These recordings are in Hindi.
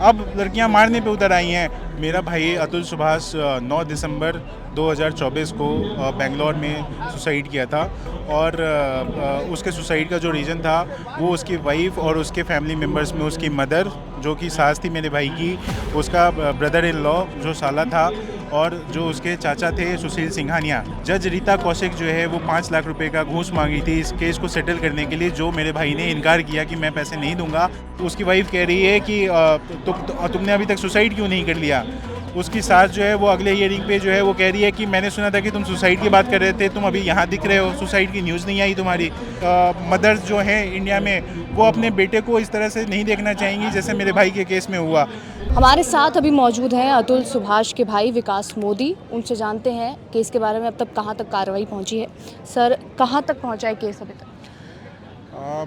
अब लड़कियां मारने पे उतर आई हैं। मेरा भाई अतुल सुभाष 9 दिसंबर 2024 को बेंगलोर में सुसाइड किया था। और उसके सुसाइड का जो रीज़न था वो उसकी वाइफ और उसके फैमिली मेम्बर्स में उसकी मदर, जो कि सास थी मेरे भाई की, उसका ब्रदर इन लॉ जो साला था, और जो उसके चाचा थे सुशील सिंघानिया। जज रीता कौशिक जो है वो 5 लाख रुपए का घूस मांगी थी इस केस को सेटल करने के लिए, जो मेरे भाई ने इनकार किया कि मैं पैसे नहीं दूंगा। तो उसकी वाइफ कह रही है कि तुमने अभी तक सुसाइड क्यों नहीं कर लिया। उसकी सास जो है वो अगले हियरिंग पे जो है वो कह रही है कि मैंने सुना था कि तुम सुसाइड की बात कर रहे थे, तुम अभी यहाँ दिख रहे हो, सुसाइड की न्यूज़ नहीं आई तुम्हारी। मदर्स जो हैं इंडिया में वो अपने बेटे को इस तरह से नहीं देखना चाहेंगी जैसे मेरे भाई के केस में हुआ। हमारे साथ अभी मौजूद हैं अतुल सुभाष के भाई विकास मोदी। उनसे जानते हैं केस के बारे में अब तक कहाँ तक कार्रवाई पहुंची है। सर, कहाँ तक पहुंचा है केस अभी तक?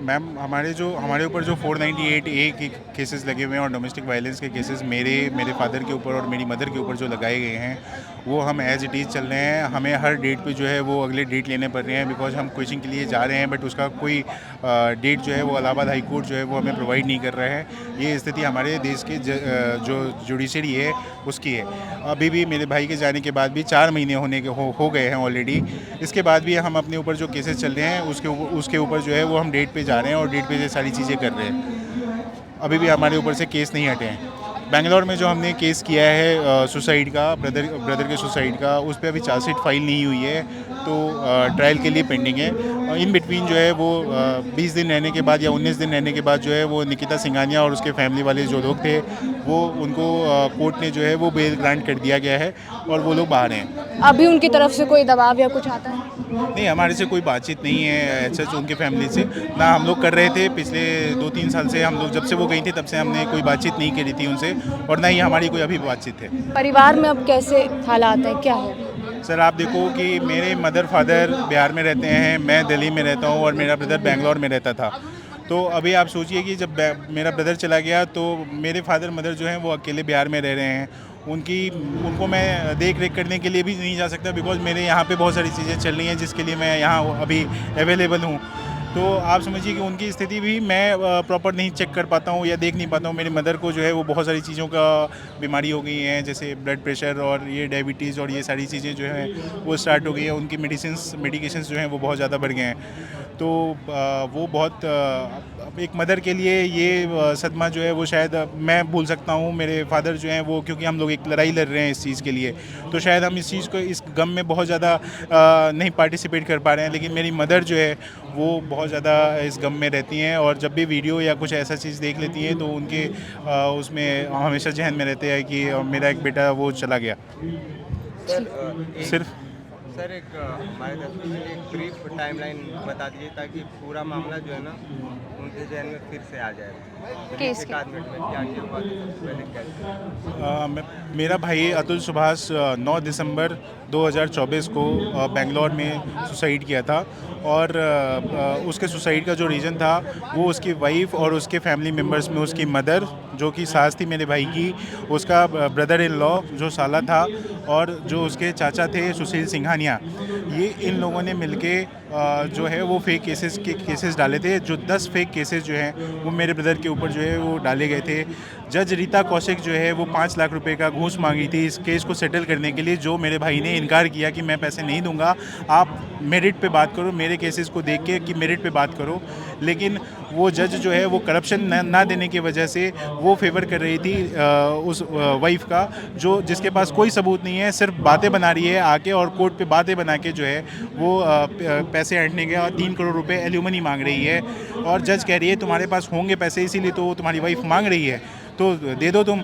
मैम, हमारे ऊपर जो 498 ए के केसेस लगे हुए हैं और डोमेस्टिक वायलेंस के केसेस मेरे फादर के ऊपर और मेरी मदर के ऊपर जो लगाए गए हैं वो हम एज इट इज़ चल रहे हैं। हमें हर डेट पे जो है वो अगले डेट लेने पड़ रहे हैं, बिकॉज हम कोचिंग के लिए जा रहे हैं, बट उसका कोई डेट जो है वो इलाहाबाद हाई कोर्ट जो है वो हमें प्रोवाइड नहीं कर रहा है। ये स्थिति हमारे देश के जो जुडिशरी है उसकी है। अभी भी मेरे भाई के जाने के बाद भी 4 महीने हो गए हैं ऑलरेडी। इसके बाद भी हम अपने ऊपर जो केसेस चल रहे हैं उसके ऊपर जो है वो हम डेट पे जा रहे हैं और डेट पे ये सारी चीज़ें कर रहे हैं। अभी भी हमारे ऊपर से केस नहीं हटे हैं। बेंगलोर में जो हमने केस किया है सुसाइड का, ब्रदर के सुसाइड का, उस पर अभी चार्जशीट फाइल नहीं हुई है, तो ट्रायल के लिए पेंडिंग है। इन बिटवीन जो है वो 20 दिन रहने के बाद या 19 दिन रहने के बाद जो है वो निकिता सिंघानिया और उसके फैमिली वाले जो लोग थे वो उनको कोर्ट ने जो है वो बेल ग्रांट कर दिया गया है और वो लोग बाहर हैं। अभी उनकी तरफ से कोई दबाव या कुछ आता है? नहीं, हमारे से कोई बातचीत नहीं है ऐसा उनके फैमिली से, ना हम लोग कर रहे थे। पिछले 2-3 साल से हम लोग, जब से वो गई थी तब से हमने कोई बातचीत नहीं करी थी उनसे, और ना ही हमारी कोई अभी बातचीत है। परिवार में अब कैसे हालात हैं, क्या है? सर, आप देखो कि मेरे मदर फादर बिहार में रहते हैं, मैं दिल्ली में रहता हूँ और मेरा ब्रदर बेंगलोर में रहता था। तो अभी आप सोचिए कि जब मेरा ब्रदर चला गया तो मेरे फादर मदर जो हैं वो अकेले बिहार में रह रहे हैं। उनको मैं देख रेख करने के लिए भी नहीं जा सकता, बिकॉज मेरे यहाँ पे बहुत सारी चीज़ें चल रही हैं जिसके लिए मैं यहाँ अभी अवेलेबल हूँ। तो आप समझिए कि उनकी स्थिति भी मैं प्रॉपर नहीं चेक कर पाता हूँ या देख नहीं पाता हूँ। मेरी मदर को जो है वो बहुत सारी चीज़ों का बीमारी हो गई है, जैसे ब्लड प्रेशर और ये डायबिटीज़ और ये सारी चीज़ें जो हैं वो स्टार्ट हो गई है। उनकी मेडिकेशंस जो हैं वो बहुत ज़्यादा बढ़ गए हैं। तो वो बहुत एक मदर के लिए ये सदमा जो है वो शायद मैं भूल सकता हूँ। मेरे फादर जो हैं वो, क्योंकि हम लोग एक लड़ाई लड़ रहे हैं इस चीज़ के लिए, तो शायद हम इस चीज़ को, इस गम में बहुत ज़्यादा नहीं पार्टिसिपेट कर पा रहे हैं। लेकिन मेरी मदर जो है वो बहुत ज़्यादा इस गम में रहती हैं, और जब भी वीडियो या कुछ ऐसा चीज़ देख लेती हैं तो उनके उसमें हमेशा जहन में रहते हैं कि मेरा एक बेटा वो चला गया। सिर्फ सर, एक हमारे दर्शकों के लिए एक ब्रीफ टाइमलाइन बता दीजिए ताकि पूरा मामला जो है ना उनके जहन में फिर से आ जाए। केस एक आध मिनट में क्या क्या हुआ, सबसे पहले क्या? मेरा भाई अतुल सुभाष 9 दिसंबर 2024 को बेंगलोर में सुसाइड किया था। और उसके सुसाइड का जो रीज़न था वो उसकी वाइफ और उसके फैमिली मेम्बर्स में उसकी मदर, जो कि सास थी मेरे भाई की, उसका ब्रदर इन लॉ जो साला था, और जो उसके चाचा थे सुशील सिंघानिया। ये इन लोगों ने मिलके जो है वो फेक केसेस डाले थे। जो 10 फेक केसेस जो हैं वो मेरे ब्रदर के ऊपर जो है वो डाले गए थे। जज रीता कौशिक जो है वो 5 लाख रुपए का घूस मांगी थी इस केस को सेटल करने के लिए, जो मेरे भाई ने इनकार किया कि मैं पैसे नहीं दूंगा, आप मेरिट पे बात करो, मेरे केसेस को देख के कि मेरिट पे बात करो। लेकिन वो जज जो है वो करप्शन ना देने की वजह से वो फेवर कर रही थी उस वाइफ का, जो जिसके पास कोई सबूत नहीं है, सिर्फ बातें बना रही है आके, और कोर्ट पे बातें बना के जो है वो पैसे ऐंठने के और 3 करोड़ रुपए एल्यूमनी मांग रही है। और जज कह रही है तुम्हारे पास होंगे पैसे, इसीलिए तो तुम्हारी वाइफ मांग रही है, तो दे दो तुम।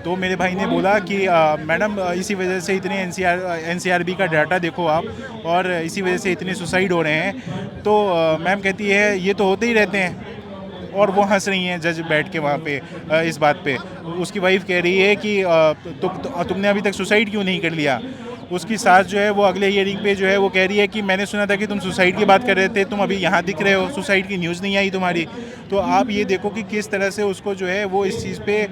तो मेरे भाई ने बोला कि मैडम इसी वजह से इतने एनसीआरबी का डाटा देखो आप, और इसी वजह से इतने सुसाइड हो रहे हैं। तो मैम कहती है ये तो होते ही रहते हैं, और वो हंस रही हैं जज बैठ के वहाँ पे इस बात पे। उसकी वाइफ कह रही है कि तुमने अभी तक सुसाइड क्यों नहीं कर लिया। उसकी सास जो है वो अगले हियरिंग पे जो है वो कह रही है कि मैंने सुना था कि तुम सुसाइड की बात कर रहे थे, तुम अभी यहाँ दिख रहे हो, सुसाइड की न्यूज़ नहीं आई तुम्हारी। तो आप ये देखो कि किस तरह से उसको जो है वो इस चीज़ पे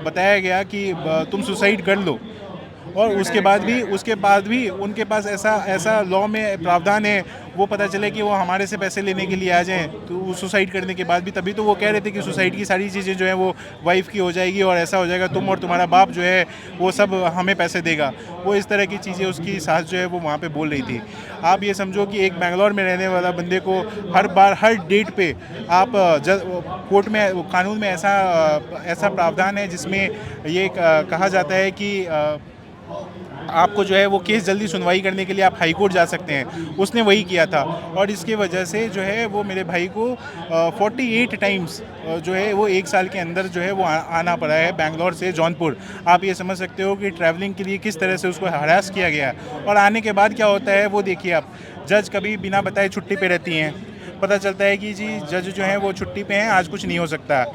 बताया गया कि तुम सुसाइड कर लो। और उसके बाद भी उनके पास ऐसा लॉ में प्रावधान है, वो पता चले कि वो हमारे से पैसे लेने के लिए आ जाएं तो वो सुसाइड करने के बाद भी, तभी तो वो कह रहे थे कि सुसाइड की सारी चीज़ें जो है वो वाइफ की हो जाएगी और ऐसा हो जाएगा, तुम और तुम्हारा बाप जो है वो सब हमें पैसे देगा। वो इस तरह की चीज़ें उसकी सास जो है वो वहाँ पे बोल रही थी। आप ये समझो कि एक बेंगलोर में रहने वाला बंदे को हर बार हर डेट पे आप कोर्ट में, कानून में ऐसा प्रावधान है जिसमें ये कहा जाता है कि आपको जो है वो केस जल्दी सुनवाई करने के लिए आप हाई कोर्ट जा सकते हैं। उसने वही किया था और इसकी वजह से जो है वो मेरे भाई को 48 टाइम्स जो है वो 1 साल के अंदर जो है वो आना पड़ा है बेंगलोर से जौनपुर। आप ये समझ सकते हो कि ट्रैवलिंग के लिए किस तरह से उसको हरास किया गया। और आने के बाद क्या होता है वो देखिए आप, जज कभी बिना बताए छुट्टी पे रहती हैं, पता चलता है कि जी जज जो है वो छुट्टी पे हैं, आज कुछ नहीं हो सकता।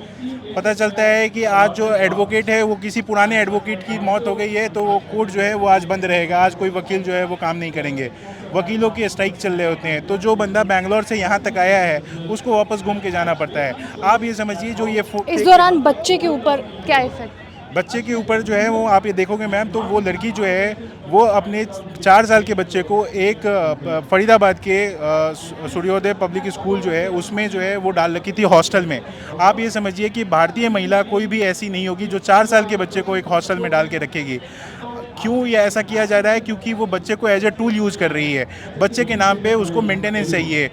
पता चलता है कि आज जो एडवोकेट है वो किसी पुराने एडवोकेट की मौत हो गई है तो वो कोर्ट जो है वो आज बंद रहेगा, आज कोई वकील जो है वो काम नहीं करेंगे, वकीलों की स्ट्राइक चल रहे होते हैं। तो जो बंदा बेंगलोर से यहाँ तक आया है उसको वापस घूम के जाना पड़ता है। आप ये समझिए जो ये इस दौरान बच्चे के ऊपर क्या इफेक्ट? बच्चे के ऊपर जो है वो आप ये देखोगे मैम, तो वो लड़की जो है वो अपने 4 साल के बच्चे को एक फरीदाबाद के सूर्योदय पब्लिक स्कूल जो है उसमें जो है वो डाल रखी थी हॉस्टल में। आप ये समझिए कि भारतीय महिला कोई भी ऐसी नहीं होगी जो 4 साल के बच्चे को एक हॉस्टल में डाल के रखेगी। क्यों ये ऐसा किया जा रहा है? क्योंकि वो बच्चे को एज ए टूल यूज़ कर रही है। बच्चे के नाम पे उसको मेंटेनेंस चाहिए।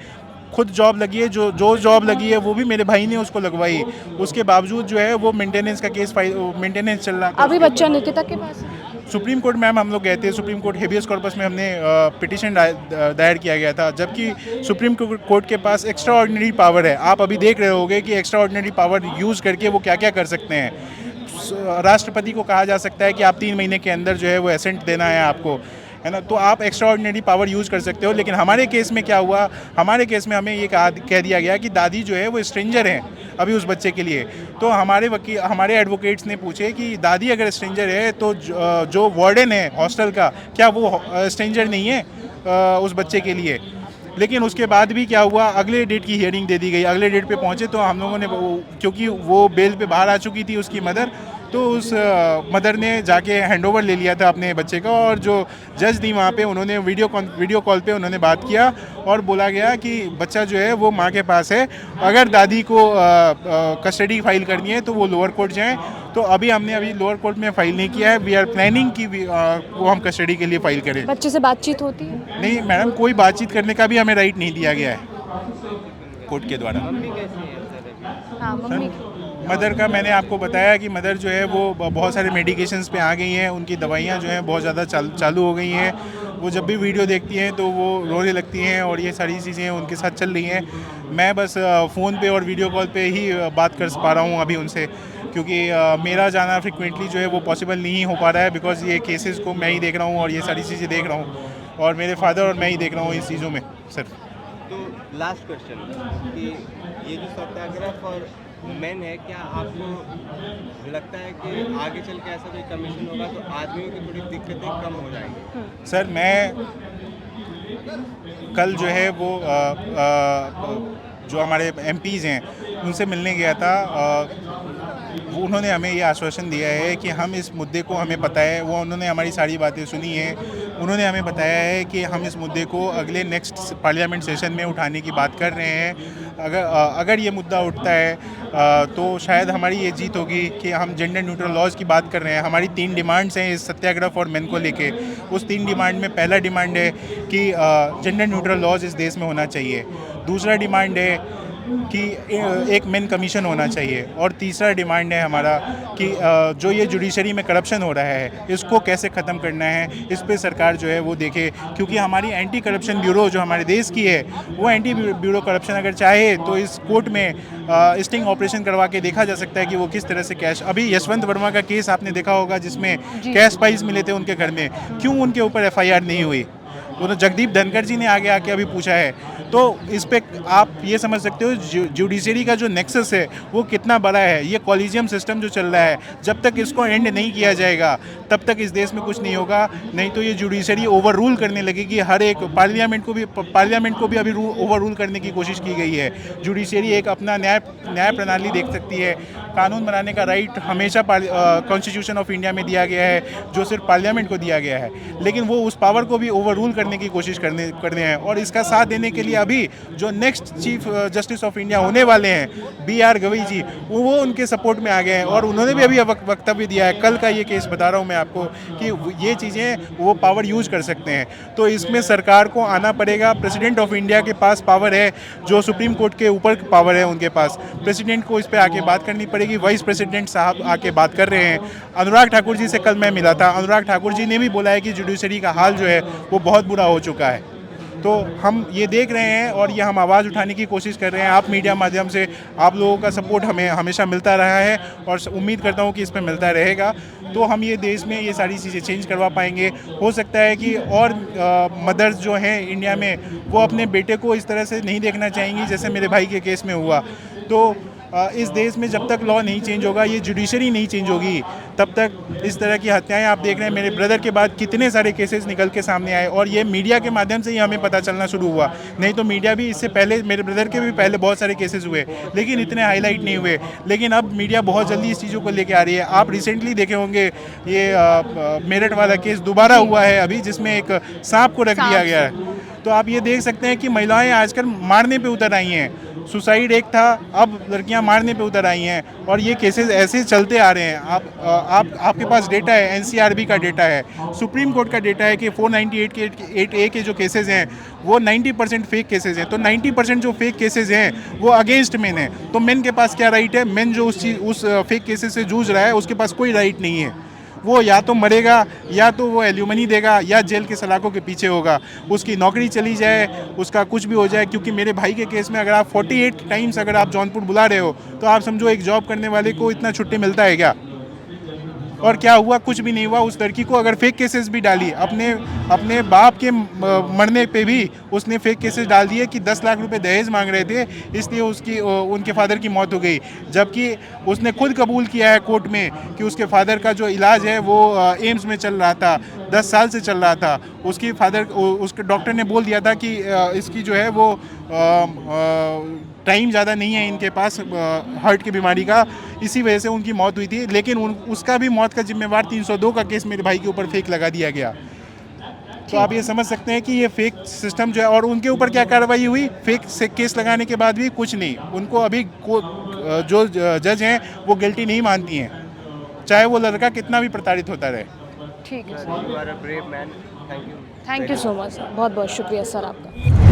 खुद जॉब लगी है, जो जॉब लगी है वो भी मेरे भाई ने उसको लगवाई, उसके बावजूद जो है वो मेंटेनेंस का केस मेंटेनेंस चल रहा था। अभी बच्चा निकिता के पास है? सुप्रीम कोर्ट मैम हम लोग गए थे, सुप्रीम कोर्ट हेबियस कॉर्पस में हमने पिटिशन दायर किया गया था, जबकि सुप्रीम कोर्ट के पास एक्स्ट्रा ऑर्डिनरी पावर है। आप अभी देख रहे होंगे कि एक्स्ट्रा ऑर्डिनरी पावर यूज़ करके वो क्या क्या कर सकते हैं। राष्ट्रपति को कहा जा सकता है कि आप 3 महीने के अंदर जो है वो एसेंट देना है आपको, है ना, तो आप एक्स्ट्रा ऑर्डिनरी पावर यूज़ कर सकते हो। लेकिन हमारे केस में क्या हुआ, हमारे केस में हमें ये कह दिया गया कि दादी जो है वो स्ट्रेंजर हैं अभी उस बच्चे के लिए। तो हमारे एडवोकेट्स ने पूछे कि दादी अगर स्ट्रेंजर है तो जो वार्डन है हॉस्टल का, क्या वो स्ट्रेंजर नहीं है उस बच्चे के लिए? लेकिन उसके बाद भी क्या हुआ, अगले डेट की हियरिंग दे दी गई। अगले डेट पे पहुंचे तो हम लोगों ने, क्योंकि वो बेल पे बाहर आ चुकी थी उसकी मदर, तो उस मदर ने जाके हैंडओवर ले लिया था अपने बच्चे का। और जो जज थी वहाँ पे, उन्होंने वीडियो कॉल पे उन्होंने बात किया और बोला गया कि बच्चा जो है वो माँ के पास है। अगर दादी को कस्टडी फाइल करनी है तो वो लोअर कोर्ट जाएँ। तो अभी लोअर कोर्ट में फाइल नहीं किया है। वी आर प्लानिंग कि वो हम कस्टडी के लिए फाइल करें। बच्चे से बातचीत होती है? नहीं मैडम, कोई बातचीत करने का भी हमें राइट नहीं दिया गया है कोर्ट के द्वारा। हाँ, मम्मी मदर का मैंने आपको बताया कि मदर जो है वो बहुत सारे मेडिकेशंस पे आ गई हैं, उनकी दवाइयाँ जो हैं बहुत ज़्यादा चालू हो गई हैं। वो जब भी वीडियो देखती हैं तो वो रोने लगती हैं और ये सारी चीज़ें उनके साथ चल रही हैं। मैं बस फ़ोन पे और वीडियो कॉल पे ही बात कर पा रहा हूँ अभी उनसे, क्योंकि मेरा जाना फ्रिक्वेंटली जो है वो पॉसिबल नहीं हो पा रहा है, बिकॉज़ ये केसेस को मैं ही देख रहा हूँ और ये सारी चीज़ें देख रहा हूँ और मेरे फादर और मैं ही देख रहा हूँ इस चीज़ों में सिर्फ। तो लास्ट क्वेश्चन कि ये जो सत्याग्रह फॉर मेन है, क्या आपको लगता है कि आगे चल के ऐसा कोई कमीशन होगा तो आदमियों की थोड़ी दिक्कतें कम हो जाएंगी? सर मैं कल जो है वो जो हमारे एमपीज़ हैं उनसे मिलने गया था। उन्होंने हमें ये आश्वासन दिया है कि हम इस मुद्दे को, हमें पता है, उन्होंने हमारी सारी बातें सुनी हैं। उन्होंने हमें बताया है कि हम इस मुद्दे को अगले नेक्स्ट पार्लियामेंट सेशन में उठाने की बात कर रहे हैं। अगर ये मुद्दा उठता है तो शायद हमारी ये जीत होगी कि हम जेंडर न्यूट्रल लॉज की बात कर रहे हैं। हमारी 3 डिमांड्स हैं इस सत्याग्रह फॉर मेन को लेके। उस 3 डिमांड में पहला डिमांड है कि जेंडर न्यूट्रल लॉज इस देश में होना चाहिए। दूसरा डिमांड है कि एक मेन कमीशन होना चाहिए। और तीसरा डिमांड है हमारा कि जो ये जुडिशरी में करप्शन हो रहा है इसको कैसे ख़त्म करना है, इस पे सरकार जो है वो देखे। क्योंकि हमारी एंटी करप्शन ब्यूरो जो हमारे देश की है, वो एंटी ब्यूरो करप्शन अगर चाहे तो इस कोर्ट में स्टिंग ऑपरेशन करवा के देखा जा सकता है कि वो किस तरह से कैश, अभी यशवंत वर्मा का केस आपने देखा होगा जिसमें कैश फाइल्स मिले थे उनके घर में, क्यों उनके ऊपर FIR नहीं हुई? तो जगदीप धनखड़ जी ने आगे आके अभी पूछा है। तो इस पे आप ये समझ सकते हो जुडिशरी का जो नेक्सस है वो कितना बड़ा है। ये कॉलेजियम सिस्टम जो चल रहा है, जब तक इसको एंड नहीं किया जाएगा तब तक इस देश में कुछ नहीं होगा। नहीं तो ये जुडिशरी ओवर रूल करने लगेगी हर एक पार्लियामेंट को भी अभी ओवर रूल करने की कोशिश की गई है। जुडिशरी एक अपना न्याय प्रणाली देख सकती है, कानून बनाने का राइट हमेशा कॉन्स्टिट्यूशन ऑफ इंडिया में दिया गया है, जो सिर्फ पार्लियामेंट को दिया गया है, लेकिन वो उस पावर को भी ओवर रूल करने की कोशिश करने हैं। और इसका साथ देने के लिए अभी जो next chief justice of India होने वाले हैं BR गवई जी, वो उनके सपोर्ट में आ गए हैं और उन्होंने भी अभी वक्तव्य दिया है। कल का ये केस बता रहा हूँ मैं आपको कि ये चीज़ें वो पावर यूज कर सकते हैं। तो इसमें सरकार को आना पड़ेगा। प्रेसिडेंट ऑफ इंडिया के पास पावर है, जो सुप्रीम कोर्ट के ऊपर पावर है उनके पास। प्रेसिडेंट को इस पे आके बात करनी पड़ेगी। वाइस प्रेसिडेंट साहब आके बात कर रहे हैं। अनुराग ठाकुर जी से कल मैं मिला था, अनुराग ठाकुर जी ने भी बोला है कि जुडिशरी का हाल जो है वो बहुत बुरा हो चुका है। तो हम ये देख रहे हैं और ये हम आवाज़ उठाने की कोशिश कर रहे हैं। आप मीडिया माध्यम से आप लोगों का सपोर्ट हमें हमेशा मिलता रहा है और उम्मीद करता हूँ कि इस पर मिलता रहेगा। तो हम ये देश में ये सारी चीज़ें चेंज करवा पाएंगे। हो सकता है कि और मदर्स जो हैं इंडिया में, वो अपने बेटे को इस तरह से नहीं देखना चाहेंगी जैसे मेरे भाई के केस में हुआ। तो इस देश में जब तक लॉ नहीं चेंज होगा, ये जुडिशरी नहीं चेंज होगी, तब तक इस तरह की हत्याएं आप देख रहे हैं। मेरे ब्रदर के बाद कितने सारे केसेस निकल के सामने आए और ये मीडिया के माध्यम से ही हमें पता चलना शुरू हुआ। नहीं तो मीडिया भी इससे पहले, मेरे ब्रदर के भी पहले बहुत सारे केसेस हुए, लेकिन इतने हाईलाइट नहीं हुए। लेकिन अब मीडिया बहुत जल्दी इस चीज़ों को लेके आ रही है। आप रिसेंटली देखे होंगे ये मेरठ वाला केस दोबारा हुआ है अभी, जिसमें एक सांप को रख दिया गया है। तो आप ये देख सकते हैं कि महिलाएं आजकल मारने पे उतर आई हैं। सुसाइड एक था, अब लड़कियां मारने पे उतर आई हैं और ये केसेस ऐसे चलते आ रहे हैं। आपके पास डेटा है, NCRB का डेटा है, सुप्रीम कोर्ट का डेटा है कि 498 के जो केसेस हैं वो 90% फेक केसेस हैं। तो 90% जो फेक केसेस हैं वो अगेंस्ट मेन है। तो मेन के पास क्या राइट है? मेन जो उस फेक केसेस से जूझ रहा है उसके पास कोई राइट नहीं है। वो या तो मरेगा, या तो वो एल्यूमनी देगा, या जेल के सलाखों के पीछे होगा। उसकी नौकरी चली जाए, उसका कुछ भी हो जाए। क्योंकि मेरे भाई के केस में अगर आप 48 टाइम्स अगर आप जौनपुर बुला रहे हो, तो आप समझो एक जॉब करने वाले को इतना छुट्टी मिलता है क्या? और क्या हुआ? कुछ भी नहीं हुआ। उस लड़की को अगर फेक केसेस भी डाली, अपने बाप के मरने पे भी उसने फेक केसेस डाल दिए कि 10 लाख रुपए दहेज मांग रहे थे, इसलिए उनके फादर की मौत हो गई। जबकि उसने खुद कबूल किया है कोर्ट में कि उसके फादर का जो इलाज है वो एम्स में चल रहा था, 10 साल से चल रहा था। उसके डॉक्टर ने बोल दिया था कि इसकी जो है वो टाइम ज़्यादा नहीं है इनके पास हार्ट की बीमारी का, इसी वजह से उनकी मौत हुई थी। लेकिन उसका भी मौत का जिम्मेवार 302 का केस मेरे भाई के ऊपर फेक लगा दिया गया। तो आप ये समझ सकते हैं कि ये फेक सिस्टम जो है, और उनके ऊपर क्या कार्रवाई हुई? फेक से केस लगाने के बाद भी कुछ नहीं। उनको अभी जो जज हैं वो गिल्टी नहीं मानती हैं, चाहे वो लड़का कितना भी प्रताड़ित होता रहे। ठीक है sir, You are a brave man. Thank you. Thank you so much sir, बहुत बहुत शुक्रिया सर आपका।